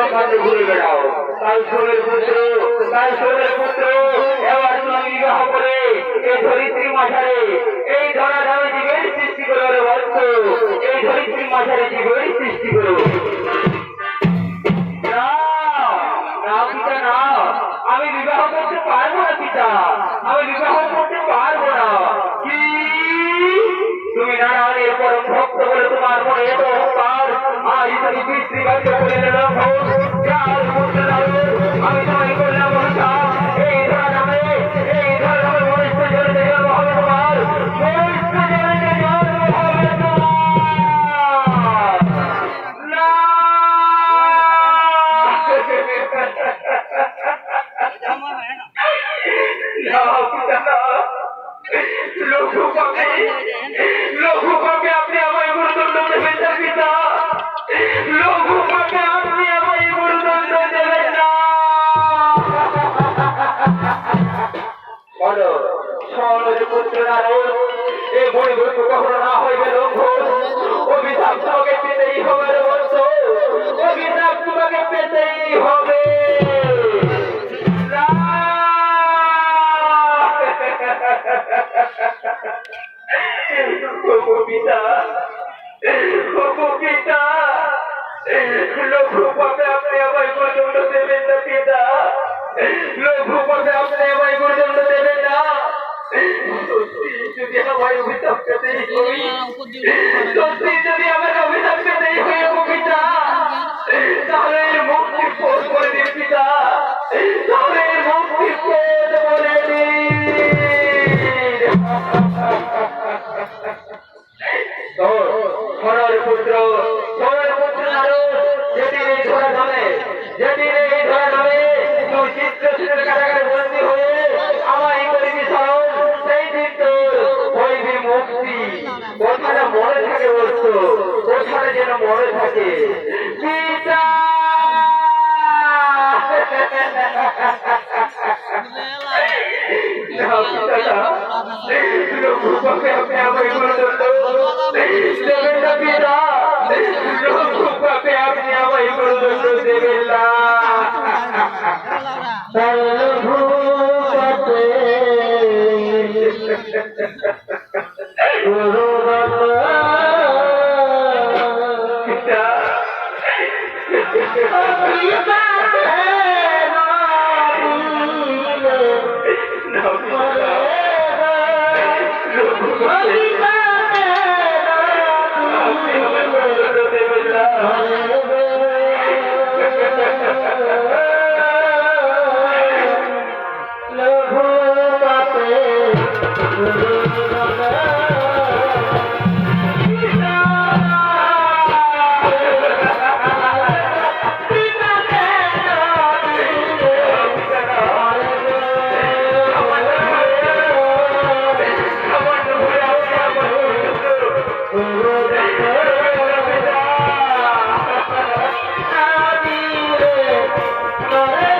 ব্রহ্মাণ্ড ঘুরে বেড়াও। তাই সোমের পুত্র, তাই সোমের পুত্র, এবার তুমি বিবাহ করে এই ধরিত্রী মাঝারে এই ধরাধামে জীবের সৃষ্টি করো রে বৎস, এই ধরিত্রী মাঝারে জীবের সৃষ্টি করো। আমি বিবাহ করতে পারবো না পিতা, আমি বিবাহ করতে পারবো না। কি তুমি নারায়ণের পরম ভক্ত বলে তোমার মনে এত অহংকার, আজ তুমি পিতৃবাক্য বলে আমি তোমায় করলাম অনুসার। এই ধরা নামে মনুষ্য জগতে জন্ম হবে তোমার, মনুষ্য জগতে জন্ম হবে তোমার। লঘু পাপে আপনি আমায় গুরুদণ্ড দেবেন না পিতা, লঘু পাপে আপনি আমায় গুরুদণ্ড দেবেন না। পুত্র নারদ, এ বুড়ি বুড়ি কখনো না হইবে লঙ্ঘন, অভিশাপ তোমাকে পেতেই হবে রে বৎস, অভিশাপ তোমাকে পেতেই হবে। পিতা, পিতা, লঘু পাপে আপনি আমায় গুরুদণ্ড দেবেন না পিতা, লঘু পাপে আপনি আমায় গুরুদণ্ড দেবেন না। যদি আমায় অভিশাপ পেতেই হই, সত্যি যদি আমার অভিশাপ পেতেই হই পিতা, তাহলে মুক্তি পথ করে দিন পিতা, তাহলে মুক্তি পথ বলে দিন। ধরার পুত্র নারদ, যেদিন এই ধরা নামে তুই চিত্রসূরের কারাগারে বন্দী হয়ে আমায় করবি স্মরণ, সেই দিন তোর হইবি মুক্তি। কথাটা মনে থাকে বলতো, কথাটা যেন মনে থাকে পিতা। আপনি আমায় গুরুদণ্ড দেবেন না পিতা, লঘু পাপে আপনি আমায় গুরুদণ্ড দেবেন না। লঘু পাপে Oh,